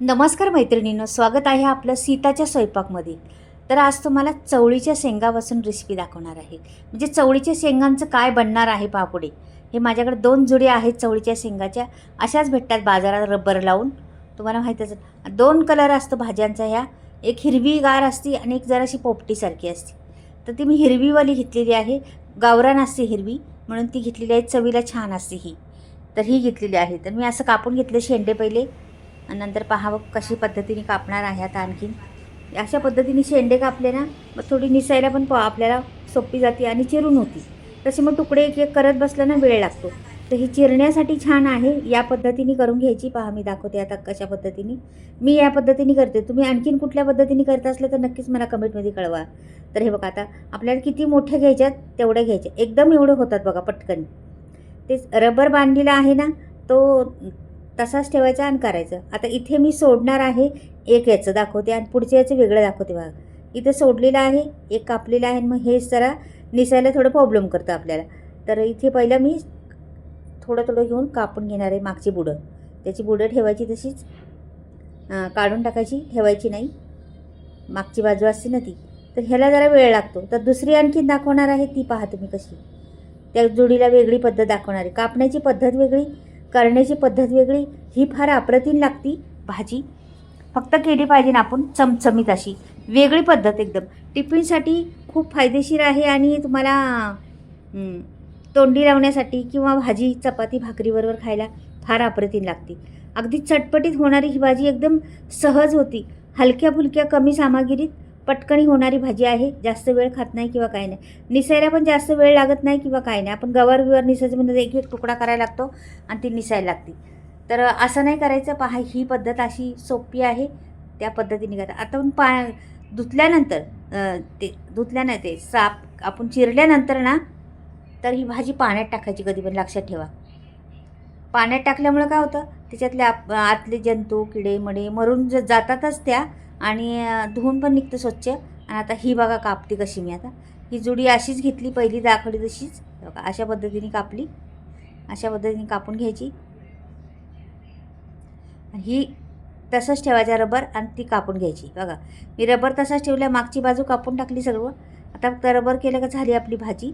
नमस्कार मैत्रिणींनो, स्वागत आहे आपलं सीताच्या स्वयंपाकमध्ये. तर आज तुम्हाला चवळीच्या शेंगापासून रेसिपी दाखवणार आहे. म्हणजे चवळीच्या शेंगांचं काय बनणार आहे पहा पुढे. हे माझ्याकडे 2 जुड्या आहेत चवळीच्या शेंगाच्या. अशाच भेटतात बाजारात रबर लावून. तुम्हाला माहीतच आहे. 2 कलर असतो भाज्यांचा ह्या. एक हिरवीगार असते आणि एक जराशी पोपटीसारखी असते. तर ती मी हिरवीवाली घेतलेली आहे. गावरान असते हिरवी म्हणून ती घेतलेली आहे. चवीला छान असते ही. तर ही घेतलेली आहे. तर मी असं कापून घेतले शेंडे पहिले आणि नंतर पहा कशी पद्धतीने कापणार आहे. आता आणखीन अशा पद्धतीने शेंडे कापले ना मग थोडी निसायला पण आपल्याला सोपी जाते आणि चिरून होती. तसे मग तुकडे एक एक करत बसलं ना वेळ लागतो. तर ही चिरण्यासाठी छान आहे. या पद्धतीने करून घ्यायची. पहा मी दाखवते आता कशा पद्धतीने. मी या पद्धतीने करते. तुम्ही आणखीन कुठल्या पद्धतीने करत असलं तर नक्कीच मला कमेंटमध्ये कळवा. तर हे बघा, आता आपल्याला किती मोठ्या घ्यायच्यात तेवढ्या घ्यायच्या. एकदम एवढे होतात बघा पटकन. ते रबर बांधलेला आहे ना तो तसाच ठेवायचा आणि करायचं. आता इथे मी सोडणार आहे एक याचं दाखवते आणि पुढच्या याचं वेगळं दाखवते बघा. इथे सोडलेलं आहे, एक कापलेलं आहे. मग हे जरा निसायला थोडं प्रॉब्लेम करतं आपल्याला. तर इथे पहिलं मी थोडं थोडं घेऊन कापून घेणार आहे मागची बुडं. त्याची बुडं ठेवायची तशीच काढून टाकायची, ठेवायची नाही. मागची बाजू असते ना ती. तर ह्याला जरा वेळ लागतो. तर दुसरी आणखीन दाखवणार आहे ती पहा तुम्ही कशी. त्या जोडीला वेगळी पद्धत दाखवणार आहे. कापण्याची पद्धत वेगळी, करण्याची पद्धत वेगळी. ही फार अप्रतिम लागती भाजी. फक्त केली पाहिजे ना आपण चमचमीत अशी. वेगळी पद्धत एकदम. टिफिनसाठी खूप फायदेशीर आहे आणि तुम्हाला तोंडी लावण्यासाठी किंवा भाजी चपाती भाकरीबरोबर खायला फार अप्रतिम लागते. अगदी चटपटीत होणारी ही भाजी एकदम सहज होती. हलक्या फुलक्या कमी सामग्रीत पटकनी होणारी भाजी आहे. जास्त वेळ खात नाही किंवा काय नाही. निसायला पण जास्त वेळ लागत नाही किंवा काय नाही. आपण गवार बिवार निसायचं म्हणजे एक एक तुकडा करायला लागतो आणि ती निसायला लागते. तर असं नाही करायचं. पहा ही पद्धत अशी सोपी आहे. त्या पद्धतीने करा. आता आपण धुतल्यानंतर ते साप आपण चिरल्यानंतर ना तर ही भाजी पाण्यात टाकायची कधी पण, लक्षात ठेवा. पाण्यात टाकल्यामुळं काय होतं त्याच्यातले आतले जंतू किडे मडे मरून जातातच त्या आणि धुवून पण निघतं स्वच्छ. आणि आता ही बघा कापते कशी मी. आता ही जुडी अशीच घेतली, पहिली दाखवली तशीच बघा. अशा पद्धतीने कापली. अशा पद्धतीने कापून घ्यायची. ही तसंच ठेवायचा रबर आणि ती कापून घ्यायची बघा. मी रबर तसाच ठेवला, मागची बाजू कापून टाकली सर्व. आता फक्त रबर केलं का झाली आपली भाजी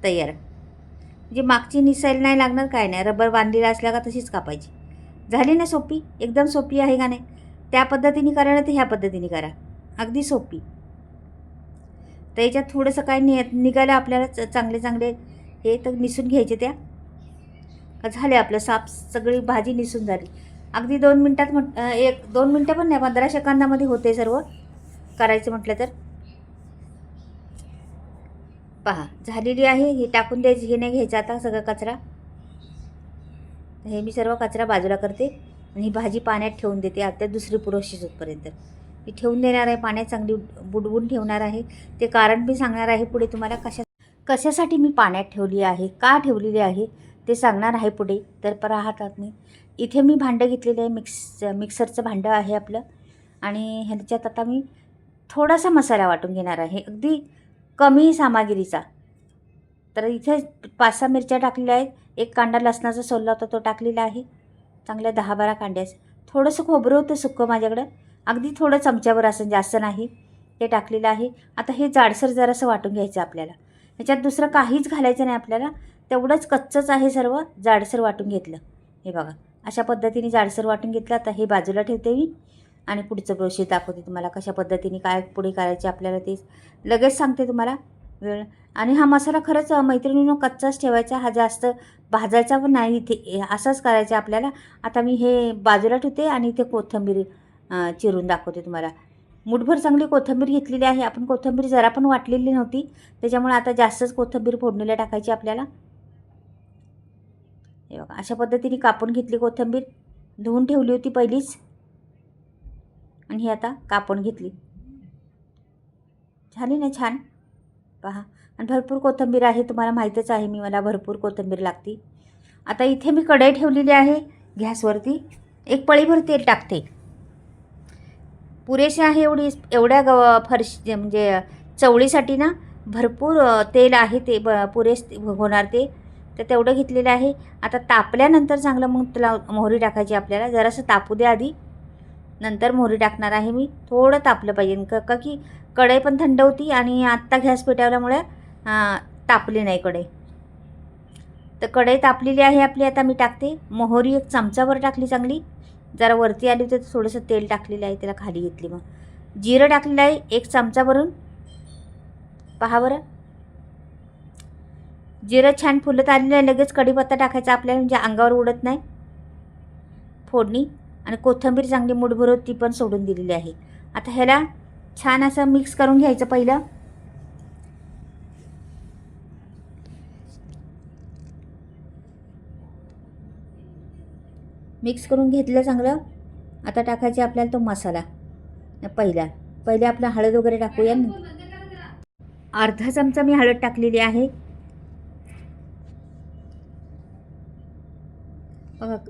तयार. म्हणजे मागची निसायला नाही लागणार, काय नाही. रबर बांधलेला असल्या का तशीच कापायची. झाली ना सोपी. एकदम सोपी आहे का नाही. त्या पद्धतीने करा ना तर ह्या पद्धतीने करा. अगदी सोपी. तर याच्यात थोडंसं काय निघालं आपल्याला चांगले चांगले हे तर निसून घ्यायचे. त्या का झाले आपलं साफ सगळी भाजी निसून झाली. अगदी 2 मिनटात 1-2 मिनटं पण नाही, 15 सेकंदामध्ये होते सर्व करायचं म्हटलं तर. पहा झालेली आहे. हे टाकून द्यायची. हे नाही घ्यायचं आता सगळं कचरा. हे मी सर्व कचरा बाजूला करते आणि ही भाजी पाण्यात ठेवून देते आता दुसरी प्रोसेस होतपर्यंत. ही ठेवून देणार आहे पाण्यात, चांगली बुडवून ठेवणार आहे. ते कारण मी सांगणार आहे पुढे तुम्हाला कशासाठी मी पाण्यात ठेवली आहे, का ठेवलेली आहे ते सांगणार आहे पुढे. तर पाहतात मी इथे मी भांडं घेतलेलं आहे. मिक्सरचं भांडं आहे आपलं. आणि ह्याच्यात आता मी थोडासा मसाला वाटून घेणार आहे, अगदी कमी सामग्रीचा. तर इथे 5-6 मिरच्या टाकलेल्या आहेत. एक कांदा लसणाचा सोलला होता तो टाकलेला आहे. चांगल्या 10-12 कांड्याच. थोडंसं खोबरं होतं सुक्कं माझ्याकडं, अगदी थोडं चमच्यावर असं, जास्त नाही. ते टाकलेलं आहे. आता हे जाडसर जरासं वाटून घ्यायचं आपल्याला. ह्याच्यात दुसरं काहीच घालायचं नाही आपल्याला. तेवढंच कच्चंच आहे सर्व. जाडसर वाटून घेतलं. हे बघा अशा पद्धतीने जाडसर वाटून घेतलं. आता हे बाजूला ठेवते मी आणि पुढचं प्रोसेस दाखवते तुम्हाला कशा पद्धतीने काय पुढे करायचे आपल्याला. ते लगेच सांगते तुम्हाला वेळ. आणि हा मसाला खरंच मैत्रिणींनो कच्चाच ठेवायचा. हा जास्त भाजायचा पण नाही. इथे असाच करायचा आपल्याला. आता मी हे बाजूला ठेवते आणि इथे कोथिंबीर चिरून दाखवते तुम्हाला. मुठभर चांगली कोथिंबीर घेतलेली आहे. आपण कोथिंबीर जरा पण वाटलेली नव्हती, त्याच्यामुळे आता जास्तच कोथिंबीर फोडणीला टाकायची आपल्याला. हे बघा अशा पद्धतीने कापून घेतली कोथिंबीर. धुवून ठेवली होती पहिलीच आणि ही आता कापून घेतली. झाली ना छान. पहा आणि भरपूर कोथिंबीर आहे. तुम्हाला माहीतच आहे मला भरपूर कोथिंबीर लागते. आता इथे मी कढई ठेवलेली आहे गॅसवरती. एक पळीभर तेल टाकते. पुरेसे आहे एवढ्या फरशी म्हणजे चवळीसाठी ना भरपूर तेल आहे. ते पुरेस होणार ते. तर तेवढं घेतलेलं आहे. आता तापल्यानंतर चांगलं मग त्याला मोहरी टाकायची आपल्याला. जरासं तापू द्या आधी. नंतर मोहरी टाकणार आहे मी. थोडं तापलं पाहिजे का की कढई पण थंड होती आणि आत्ता गॅस पेटवल्यामुळे तापली नाही कढई. तर कढई तापलेली आहे आपली. आता मी टाकते मोहरी. 1 चमचाभर टाकली चांगली. जरा वरती आली तर थोडंसं तेल टाकलेलं आहे, त्याला खाली घेतली. मग जिरं टाकलेलं आहे 1 चमचा भरून. पहा बरं, जिरं छान फुलत आलेलं आहे. लगेच कढीपत्ता टाकायचा आपल्याला, म्हणजे अंगावर उडत नाही. फोडणी आणि कोथिंबीर चांगली मूठभर ती पण सोडून दिलेली आहे. आता ह्याला छान असं मिक्स करून घ्यायचं पहिलं. मिक्स करून घेतलं चांगलं. आता टाकायचे आपल्याला तो मसाला. पहिले आपला हळद वगैरे टाकूया. अर्धा चमचा मी हळद टाकलेली आहे.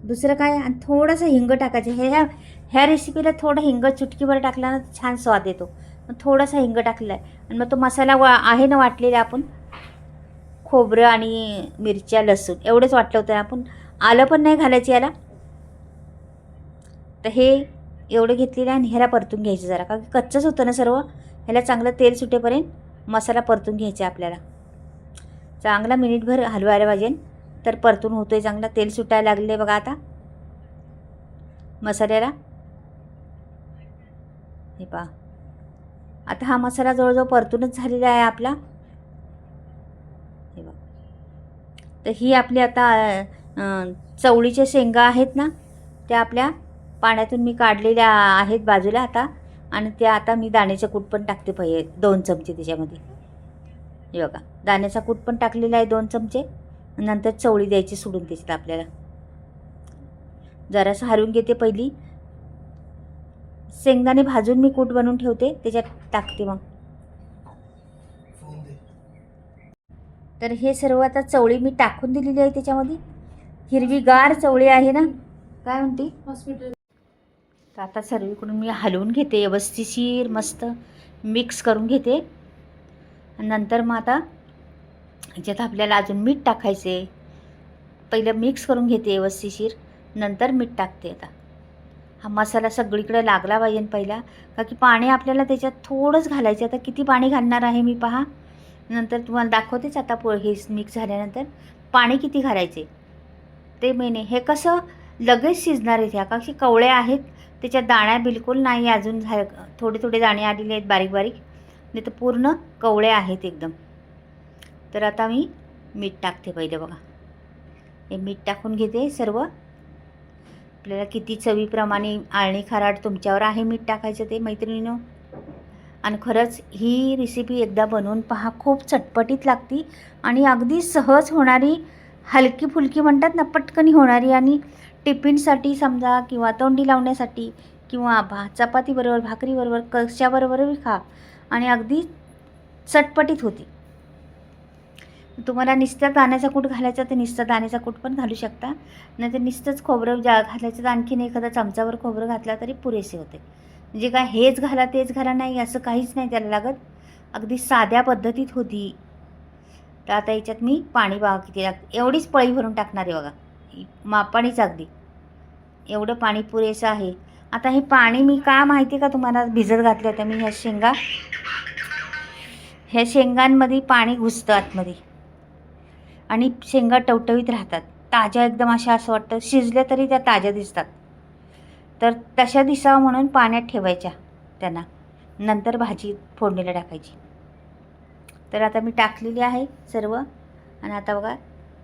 दुसरं काय, आणि थोडंसं हिंग टाकायचं. ह्या रेसिपीला थोडं हिंग चुटकीभर टाकला ना छान स्वाद येतो. थोडासा हिंग टाकला आहे. आणि मग तो मसाला आहे ना वाटलेला आपण, खोबरं आणि मिरच्या लसूण एवढंच वाटलं होतं आपण. आलं पण नाही घालायचं याला. तर हे एवढं घेतलेलं आहे आणि ह्याला परतून घ्यायचं जरा, का कच्चंच होतं ना सर्व. ह्याला चांगलं तेल सुटेपर्यंत मसाला परतून घ्यायचा आपल्याला. चांगला मिनिटभर हलवायला पाहिजे. तर परतून होतोय चांगला. तेल सुटायला लागले बघा आता मसाल्याला. हे पहा, आता हा मसाला जवळजवळ परतूनच झालेला आहे आपला. हे बघा, तर ही आपली आता चवळीच्या शेंगा आहेत ना, त्या आपल्या पाण्यातून मी काढलेल्या आहेत बाजूला आता. आणि त्या आता मी दाण्याचं कूट पण टाकते पहिले 2 चमचे त्याच्यामध्ये. हे बघा, दाण्याचा कूट पण टाकलेला आहे 2 चमचे. नंतर चवळी द्यायची सोडून त्याच्यात आपल्याला. जरासं हलवून घेते पहिली. शेंगदाणे भाजून मी कूट बनवून ठेवते, त्याच्यात टाकते मग. तर हे सर्व आता चवळी मी टाकून दिलेली आहे त्याच्यामध्ये. हिरवीगार चवळी आहे ना, काय म्हणते हॉस्पिटल. तर आता सर्वीकडून मी हलवून घेते व्यवस्थिशीर, मस्त मिक्स करून घेते. नंतर मग आता ह्याच्यात आपल्याला अजून मीठ टाकायचे. पहिलं मिक्स करून घेते व्यवस्थिशीर, नंतर मीठ टाकते. आता हा मसाला सगळीकडे लागला पाहिजे पहिला, का की पाणी आपल्याला त्याच्यात थोडंच घालायचं. आता किती पाणी घालणार आहे मी पहा, नंतर तुम्हाला दाखवतेच. आता हे मिक्स झाल्यानंतर पाणी किती घालायचे ते मेन आहे. हे कसं लगेच शिजणार आहेत ह्या, का की कवळ्या आहेत, त्याच्यात दाण्या बिलकुल नाही अजून. थोडे थोडे दाणे आलेले आहेत बारीक बारीक, नाही तर पूर्ण कवळ्या आहेत एकदम. तर आता मी मीठ टाकते पहिले बघा. हे मीठ टाकून घेते सर्व. आपल्याला किती चवीप्रमाणे आळणी खाराट तुमच्यावर आहे मीठ टाकायचं ते मैत्रिणीनो. आणि खरंच ही रेसिपी एकदा बनवून पहा, खूप चटपटीत लागती आणि अगदी सहज होणारी, हलकी फुलकी म्हणतात ना, पटकनी होणारी. आणि टिफिनसाठी समजा, किंवा तोंडी लावण्यासाठी, किंवा चपातीबरोबर, भाकरीबरोबर, कशाबरोबरही खा. आणि अगदी चटपटीत होती. तुम्हाला नुसत्या दाण्याचा कूट घालायचा तर नुसता दाण्याचा कूट पण घालू शकता, नाही तर नुसतंच खोबरं घालायचं तर आणखीन एखादा चमचाभर खोबरं घातला तरी पुरेसे होते. म्हणजे काय हेच घाला तेच घाला नाही असं काहीच नाही त्याला लागत. अगदी साध्या पद्धतीत होती. तर आता याच्यात मी पाणी बघा किती लागतं, एवढीच पळी भरून टाकणार आहे बघा, मापाणीच अगदी एवढं पाणी पुरेसं आहे. आता हे पाणी मी का माहिती आहे का तुम्हाला भिजत घातलं होतं मी. ह्या शेंगांमध्ये पाणी घुसतं आतमध्ये आणि शेंगा टवटवीत राहतात, ताज्या एकदम. अशा असं वाटतं शिजल्या तरी त्या ताज्या दिसतात. तर तशा दिसावं म्हणून पाण्यात ठेवायच्या त्यांना, नंतर भाजी फोडणीला टाकायची. तर आता मी टाकलेली आहे सर्व. आणि आता बघा,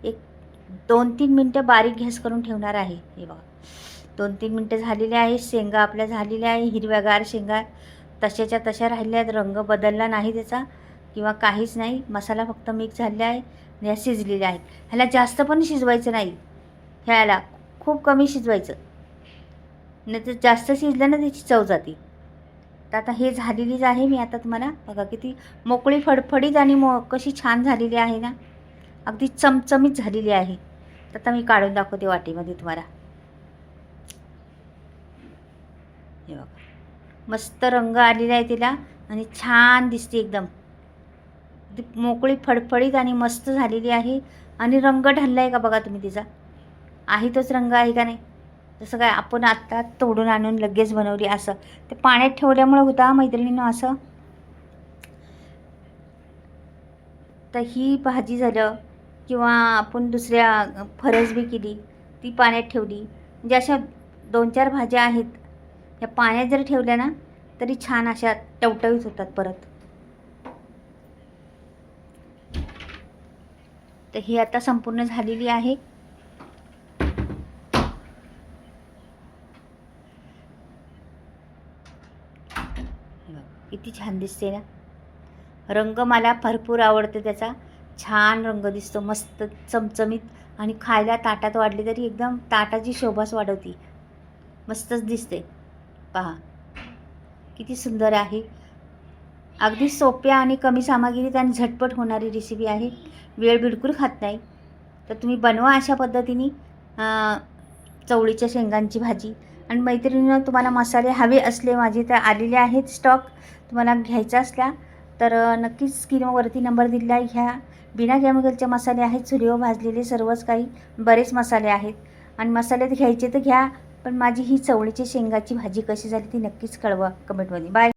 एक 2-3 मिनटं बारीक गॅस करून ठेवणार आहे. हे बघा 2-3 मिनटं झालेली आहे. शेंगा आपल्या झालेल्या आहे, हिरव्यागार शेंगा तशाच्या तशा राहिल्या आहेत. रंग बदलला नाही त्याचा किंवा काहीच नाही. मसाला फक्त मिक्स झालेला आहे. ह्या शिजलेल्या आहेत. ह्याला जास्त पण शिजवायचं नाही, ह्याला खूप कमी शिजवायचं, नाही तर जास्त शिजलं ना त्याची चव जाते. तर आता हे झालेलीच आहे. मी आता तुम्हाला बघा किती मोकळी फडफडीत आणि कशी छान झालेली आहे ना, अगदी चमचमीत झालेली आहे. तर आता मी काढून दाखवते वाटीमध्ये तुम्हाला. हे बघा, मस्त रंग आलेला आहे तिला आणि छान दिसते एकदम. मोकळी फडफडीत आणि मस्त झालेली आहे. आणि रंग ढालला आहे का बघा तुम्ही तिचा, आहे तोच रंग आहे का नाही. जसं काय आपण आत्ता तोडून आणून लगेच बनवली असं. ते पाण्यात ठेवल्यामुळे होता मैत्रिणींनो असं. तर ही भाजी झालं किंवा आपण दुसऱ्या फरसबी केली, ती पाण्यात ठेवली. म्हणजे अशा 2-4 भाज्या आहेत, या पाण्यात जर ठेवल्या ना तरी छान अशा टवटवीत होतात परत. तर ही आता संपूर्ण झालेली आहे. किती छान दिसते ना. रंग मला भरपूर आवडते त्याचा. छान रंग दिसतो, मस्त चमचमीत, आणि खायला ताटात वाढली तरी एकदम ताटाची शोभाच वाढवती. मस्तच दिसते. पहा किती सुंदर आहे. अगदी सोप्या आणि कमी सामग्रीत आणि झटपट होणारी रेसिपी आहे. वेळ बिलकुल खात नाही. तर तुम्ही बनवा अशा पद्धतीने चवळीच्या शेंगांची भाजी. आणि मैत्रिणींनो, तुम्हाला मसाले हवे असले माझे तर आलेले आहेत स्टॉक. तुम्हाला घ्यायचा असला तर नक्कीच स्क्रीनवरती नंबर दिलेला आहे. ह्या बिना केमिकलचे मसाले आहेत, चुलीवर भाजलेले सर्वच काही बरेच मसाले आहेत. आणि मसाले घ्यायचे तर घ्या, पण माझी ही चवळीच्या शेंगाची भाजी कशी झाली ती नक्कीच कळवा कमेंटमध्ये. बाय.